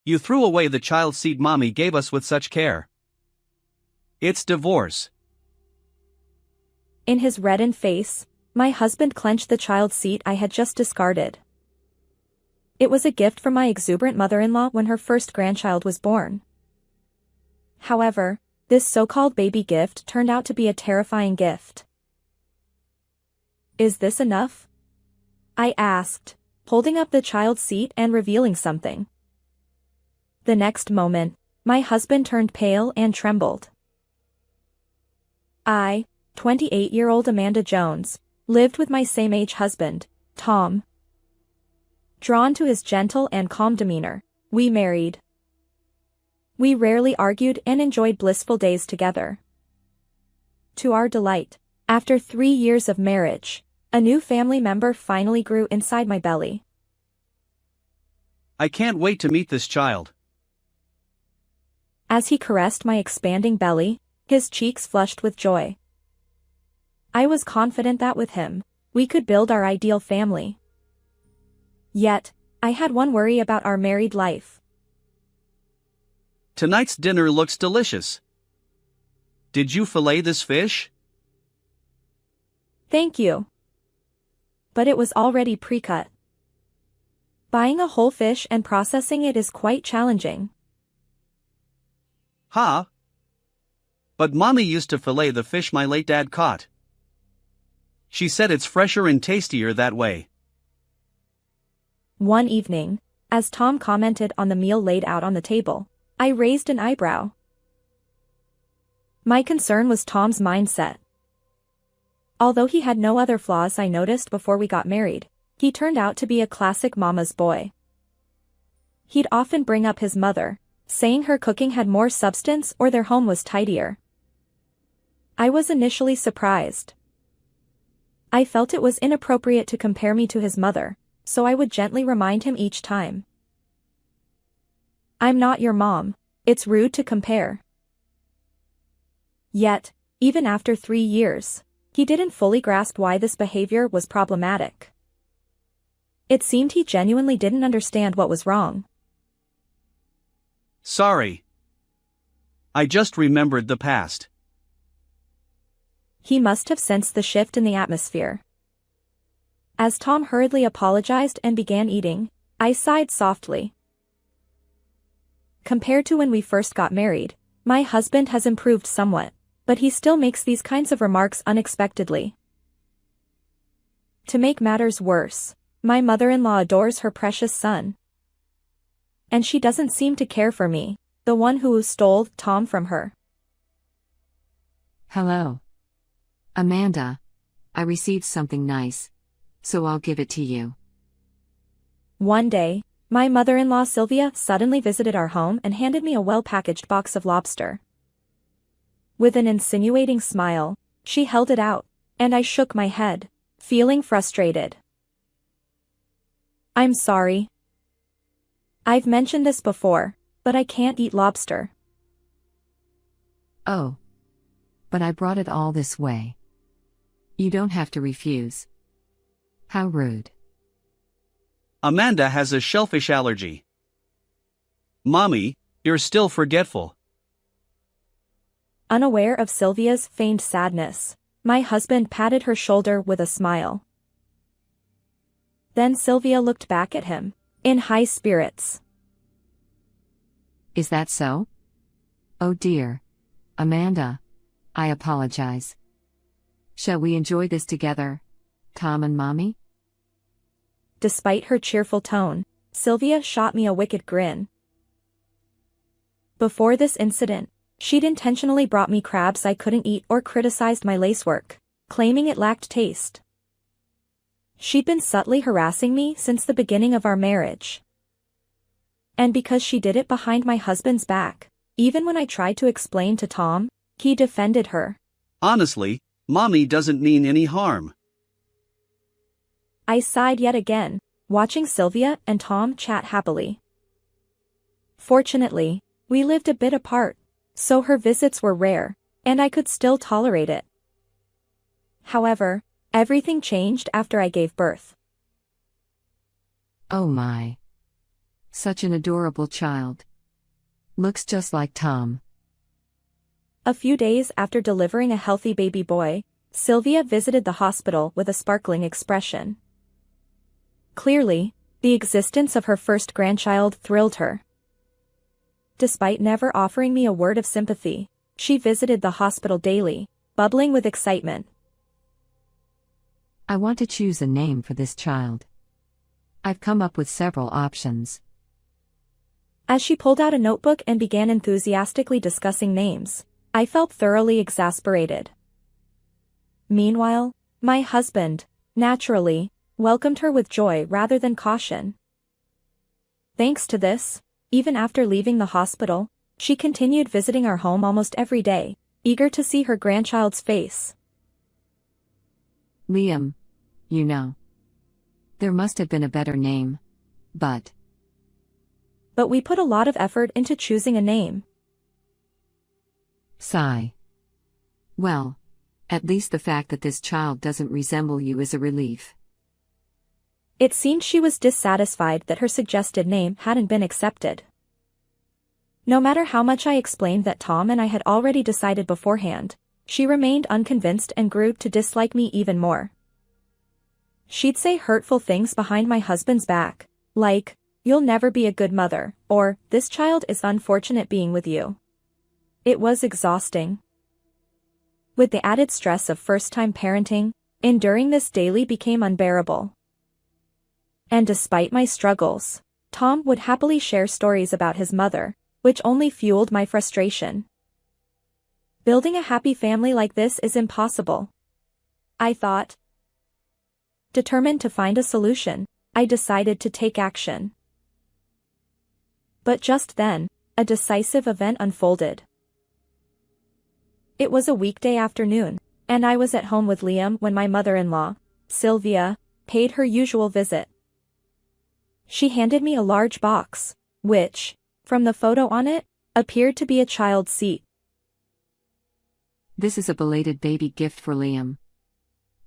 You threw away the child seat mommy gave us with such care. It's divorce. In his reddened face, my husband clenched the child seat I had just discarded. It was a gift from my exuberant mother-in-law when her first grandchild was born. However, this so-called baby gift turned out to be a terrifying gift. Is this enough? I asked, holding up the child seat and revealing something. The next moment, my husband turned pale and trembled. I, 28-year-old Amanda Jones, lived with my same-age husband, Tom. Drawn to his gentle and calm demeanor, we married. We rarely argued and enjoyed blissful days together. To our delight, after 3 years of marriage, a new family member finally grew inside my belly. I can't wait to meet this child. As he caressed my expanding belly, his cheeks flushed with joy. I was confident that with him, we could build our ideal family. Yet, I had one worry about our married life. Tonight's dinner looks delicious. Did you fillet this fish? Thank you. But it was already pre-cut. Buying a whole fish and processing it is quite challenging. Huh? But mommy used to fillet the fish my late dad caught. She said it's fresher and tastier that way. One evening, as Tom commented on the meal laid out on the table, I raised an eyebrow. My concern was Tom's mindset. Although he had no other flaws I noticed before we got married, he turned out to be a classic mama's boy. He'd often bring up his mother, saying her cooking had more substance or their home was tidier. I was initially surprised. I felt it was inappropriate to compare me to his mother, so I would gently remind him each time. I'm not your mom, it's rude to compare. Yet, even after 3 years, he didn't fully grasp why this behavior was problematic. It seemed he genuinely didn't understand what was wrong. Sorry. I just remembered the past. He must have sensed the shift in the atmosphere. As Tom hurriedly apologized and began eating, I sighed softly. Compared to when we first got married, my husband has improved somewhat, but he still makes these kinds of remarks unexpectedly. To make matters worse, my mother-in-law adores her precious son. And she doesn't seem to care for me, the one who stole Tom from her. Hello. Amanda. I received something nice, so I'll give it to you. One day, my mother-in-law Sylvia suddenly visited our home and handed me a well-packaged box of lobster. With an insinuating smile, she held it out, and I shook my head, feeling frustrated. I'm sorry. I've mentioned this before, but I can't eat lobster. Oh. But I brought it all this way. You don't have to refuse. How rude. Amanda has a shellfish allergy. Mommy, you're still forgetful. Unaware of Sylvia's feigned sadness, my husband patted her shoulder with a smile. Then Sylvia looked back at him, in high spirits. Is that so? Oh dear. Amanda. I apologize. Shall we enjoy this together, Tom and Mommy? Despite her cheerful tone, Sylvia shot me a wicked grin. Before this incident, she'd intentionally brought me crabs I couldn't eat or criticized my lacework, claiming it lacked taste. She'd been subtly harassing me since the beginning of our marriage. And because she did it behind my husband's back, even when I tried to explain to Tom, he defended her. Honestly, Mommy doesn't mean any harm. I sighed yet again, watching Sylvia and Tom chat happily. Fortunately, we lived a bit apart, so her visits were rare, and I could still tolerate it. However, everything changed after I gave birth. Oh my. Such an adorable child. Looks just like Tom. A few days after delivering a healthy baby boy, Sylvia visited the hospital with a sparkling expression. Clearly, the existence of her first grandchild thrilled her. Despite never offering me a word of sympathy, she visited the hospital daily, bubbling with excitement. I want to choose a name for this child. I've come up with several options. As she pulled out a notebook and began enthusiastically discussing names, I felt thoroughly exasperated. Meanwhile, my husband, naturally, welcomed her with joy rather than caution. Thanks to this, even after leaving the hospital, she continued visiting our home almost every day, eager to see her grandchild's face. Liam. You know. There must have been a better name. But we put a lot of effort into choosing a name. Sigh. Well, at least the fact that this child doesn't resemble you is a relief. It seemed she was dissatisfied that her suggested name hadn't been accepted. No matter how much I explained that Tom and I had already decided beforehand, she remained unconvinced and grew to dislike me even more. She'd say hurtful things behind my husband's back, like, "You'll never be a good mother," or, "This child is unfortunate being with you." It was exhausting. With the added stress of first-time parenting, enduring this daily became unbearable. And despite my struggles, Tom would happily share stories about his mother, which only fueled my frustration. Building a happy family like this is impossible, I thought. Determined to find a solution, I decided to take action. But just then, a decisive event unfolded. It was a weekday afternoon, and I was at home with Liam when my mother-in-law, Sylvia, paid her usual visit. She handed me a large box, which, from the photo on it, appeared to be a child's seat. This is a belated baby gift for Liam.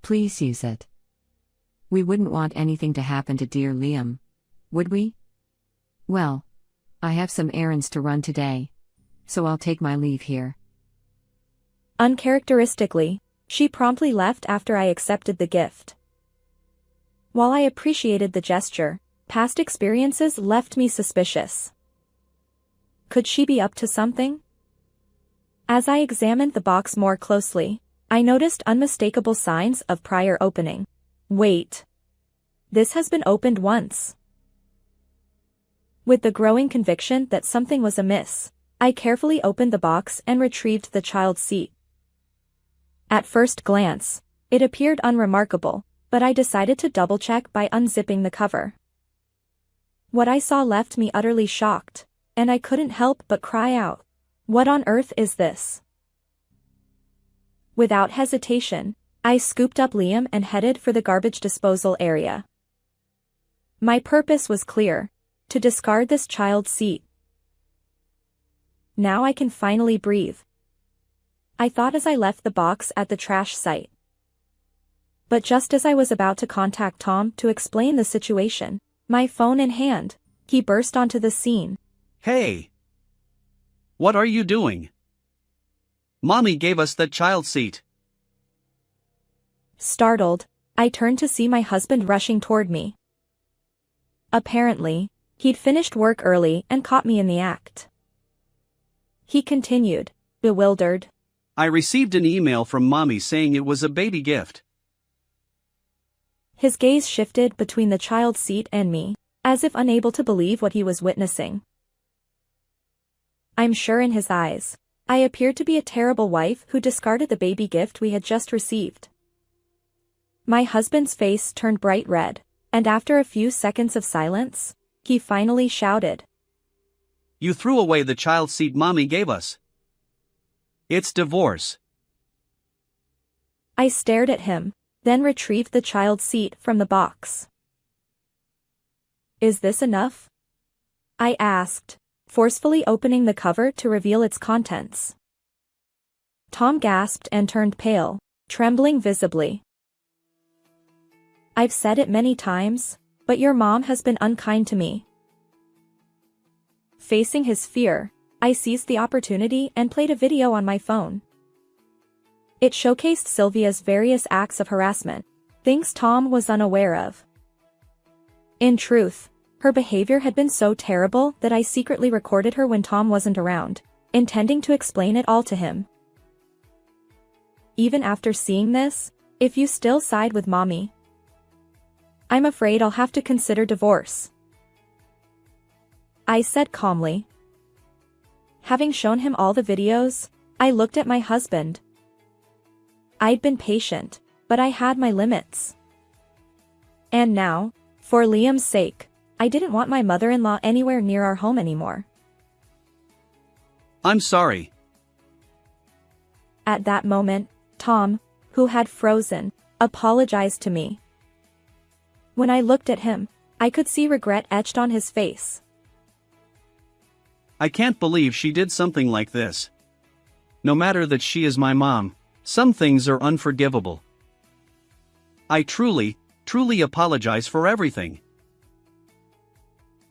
Please use it. We wouldn't want anything to happen to dear Liam, would we? Well, I have some errands to run today, so I'll take my leave here. Uncharacteristically, she promptly left after I accepted the gift. While I appreciated the gesture, past experiences left me suspicious. Could she be up to something? As I examined the box more closely, I noticed unmistakable signs of prior opening. Wait. This has been opened once. With the growing conviction that something was amiss, I carefully opened the box and retrieved the child's seat. At first glance, it appeared unremarkable, but I decided to double-check by unzipping the cover. What I saw left me utterly shocked, and I couldn't help but cry out, "What on earth is this?" Without hesitation, I scooped up Liam and headed for the garbage disposal area. My purpose was clear: to discard this child's seat. Now I can finally breathe, I thought as I left the box at the trash site. But just as I was about to contact Tom to explain the situation, my phone in hand, he burst onto the scene. Hey! What are you doing? Mommy gave us that child seat. Startled, I turned to see my husband rushing toward me. Apparently, he'd finished work early and caught me in the act. He continued, bewildered. I received an email from Mommy saying it was a baby gift. His gaze shifted between the child's seat and me, as if unable to believe what he was witnessing. I'm sure in his eyes, I appeared to be a terrible wife who discarded the baby gift we had just received. My husband's face turned bright red, and after a few seconds of silence, he finally shouted. You threw away the child seat Mommy gave us. It's divorce. I stared at him, then retrieved the child's seat from the box. Is this enough? I asked, forcefully opening the cover to reveal its contents. Tom gasped and turned pale, trembling visibly. I've said it many times, but your mom has been unkind to me. Facing his fear, I seized the opportunity and played a video on my phone. It showcased Sylvia's various acts of harassment, things Tom was unaware of. In truth, her behavior had been so terrible that I secretly recorded her when Tom wasn't around, intending to explain it all to him. Even after seeing this, if you still side with mommy, I'm afraid I'll have to consider divorce, I said calmly. Having shown him all the videos, I looked at my husband. I'd been patient, but I had my limits. And now, for Liam's sake, I didn't want my mother-in-law anywhere near our home anymore. I'm sorry. At that moment, Tom, who had frozen, apologized to me. When I looked at him, I could see regret etched on his face. I can't believe she did something like this. No matter that she is my mom, some things are unforgivable. I truly apologize for everything.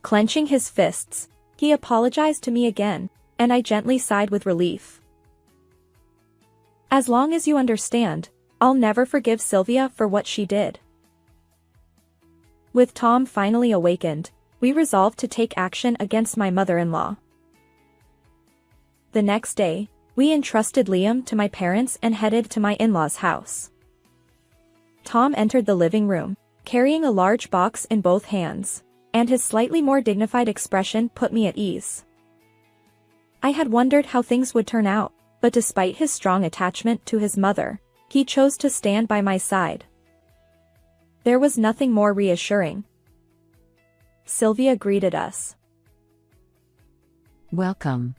Clenching his fists, he apologized to me again, and I gently sighed with relief. As long as you understand, I'll never forgive Sylvia for what she did. With Tom finally awakened, we resolved to take action against my mother-in-law. The next day, we entrusted Liam to my parents and headed to my in-laws' house. Tom entered the living room, carrying a large box in both hands, and his slightly more dignified expression put me at ease. I had wondered how things would turn out, but despite his strong attachment to his mother, he chose to stand by my side. There was nothing more reassuring. Sylvia greeted us. Welcome.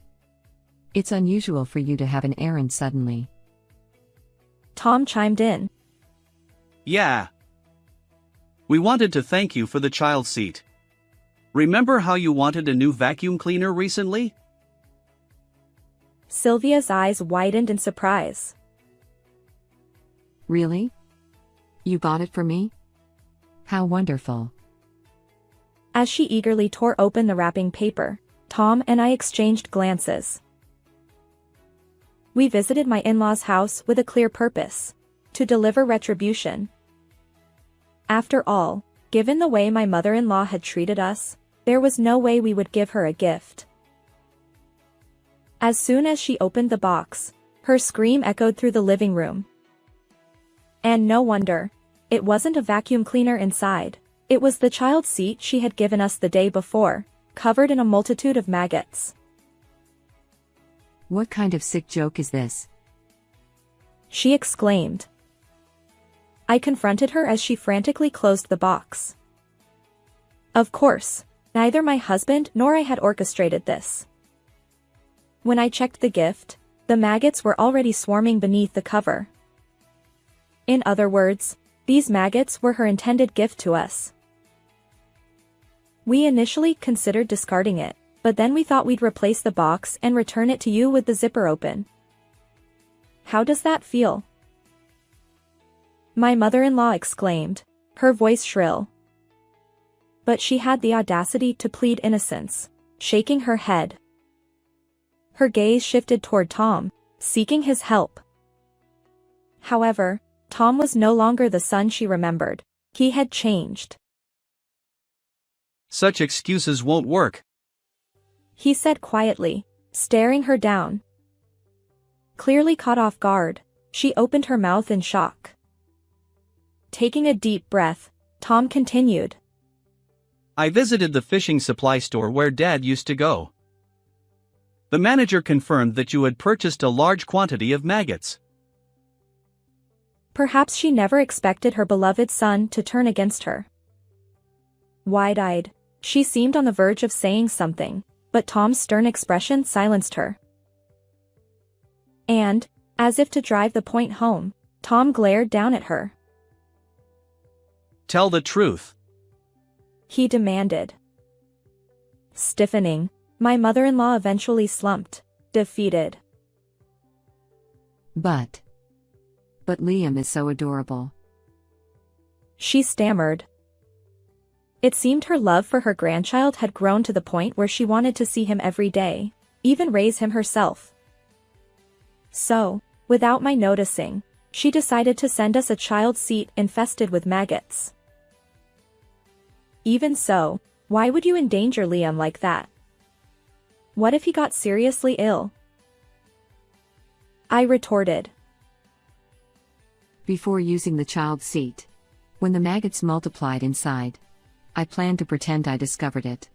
It's unusual for you to have an errand suddenly. Tom chimed in. Yeah. We wanted to thank you for the child seat. Remember how you wanted a new vacuum cleaner recently? Sylvia's eyes widened in surprise. Really? You bought it for me? How wonderful. As she eagerly tore open the wrapping paper, Tom and I exchanged glances. We visited my in-laws' house with a clear purpose: to deliver retribution. After all, given the way my mother-in-law had treated us, there was no way we would give her a gift. As soon as she opened the box, her scream echoed through the living room. And no wonder. It wasn't a vacuum cleaner inside. It was the child seat she had given us the day before, covered in a multitude of maggots. What kind of sick joke is this? She exclaimed. I confronted her as she frantically closed the box. Of course, neither my husband nor I had orchestrated this. When I checked the gift, the maggots were already swarming beneath the cover. In other words, these maggots were her intended gift to us. We initially considered discarding it, but then we thought we'd replace the box and return it to you with the zipper open. How does that feel? My mother-in-law exclaimed, her voice shrill. But she had the audacity to plead innocence, shaking her head. Her gaze shifted toward Tom, seeking his help. However, Tom was no longer the son she remembered. He had changed. Such excuses won't work, he said quietly, staring her down. Clearly caught off guard, she opened her mouth in shock. Taking a deep breath, Tom continued. I visited the fishing supply store where Dad used to go. The manager confirmed that you had purchased a large quantity of maggots. Perhaps she never expected her beloved son to turn against her. Wide-eyed, she seemed on the verge of saying something, but Tom's stern expression silenced her. And, as if to drive the point home, Tom glared down at her. Tell the truth, he demanded. Stiffening, my mother-in-law eventually slumped, defeated. But Liam is so adorable. She stammered. It seemed her love for her grandchild had grown to the point where she wanted to see him every day, even raise him herself. So, without my noticing, she decided to send us a child seat infested with maggots. Even so, why would you endanger Liam like that? What if he got seriously ill? I retorted. Before using the child seat, when the maggots multiplied inside, I planned to pretend I discovered it.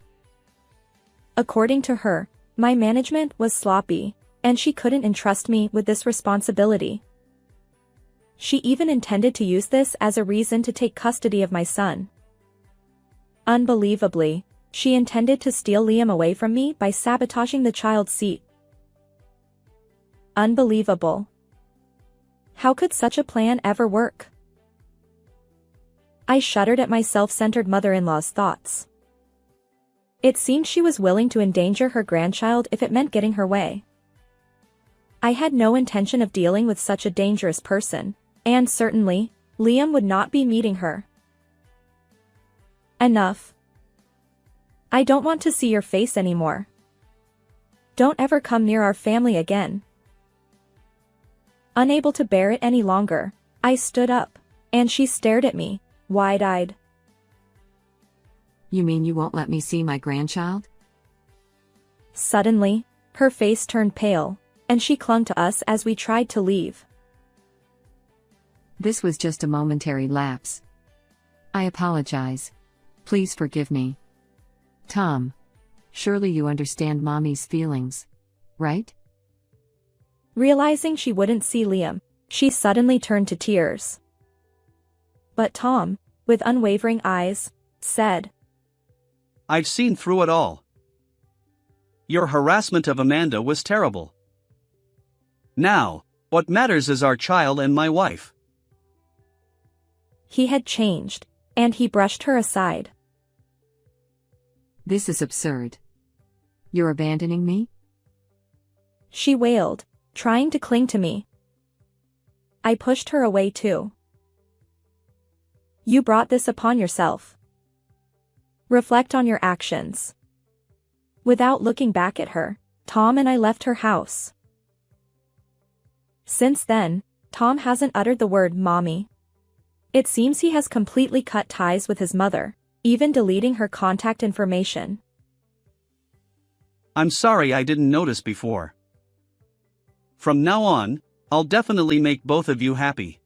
According to her, my management was sloppy, and she couldn't entrust me with this responsibility. She even intended to use this as a reason to take custody of my son. Unbelievably, she intended to steal Liam away from me by sabotaging the child seat. Unbelievable. How could such a plan ever work? I shuddered at my self-centered mother-in-law's thoughts. It seemed she was willing to endanger her grandchild if it meant getting her way. I had no intention of dealing with such a dangerous person, and certainly, Liam would not be meeting her. Enough. I don't want to see your face anymore. Don't ever come near our family again. Unable to bear it any longer, I stood up, and she stared at me, wide-eyed. You mean you won't let me see my grandchild? Suddenly, her face turned pale, and she clung to us as we tried to leave. This was just a momentary lapse. I apologize. Please forgive me. Tom, surely you understand Mommy's feelings, right? Realizing she wouldn't see Liam, she suddenly turned to tears. But Tom, with unwavering eyes, said, I've seen through it all. Your harassment of Amanda was terrible. Now, what matters is our child and my wife. He had changed, and he brushed her aside. This is absurd. You're abandoning me? She wailed, trying to cling to me. I pushed her away too. You brought this upon yourself. Reflect on your actions. Without looking back at her, Tom and I left her house. Since then, Tom hasn't uttered the word mommy. It seems he has completely cut ties with his mother, even deleting her contact information. I'm sorry I didn't notice before. From now on, I'll definitely make both of you happy.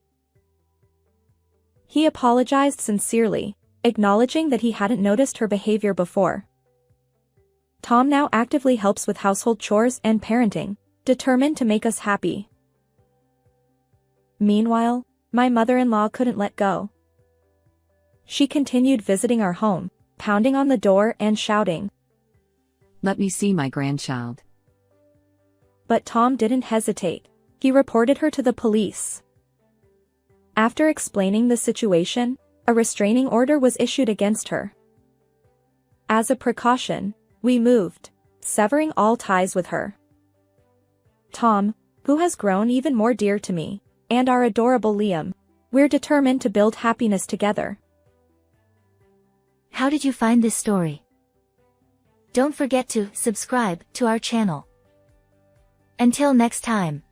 He apologized sincerely, acknowledging that he hadn't noticed her behavior before. Tom now actively helps with household chores and parenting, determined to make us happy. Meanwhile, my mother-in-law couldn't let go. She continued visiting our home, pounding on the door and shouting. Let me see my grandchild. But Tom didn't hesitate. He reported her to the police. After explaining the situation, a restraining order was issued against her. As a precaution, we moved, severing all ties with her. Tom, who has grown even more dear to me, and our adorable Liam, we're determined to build happiness together. How did you find this story? Don't forget to subscribe to our channel. Until next time.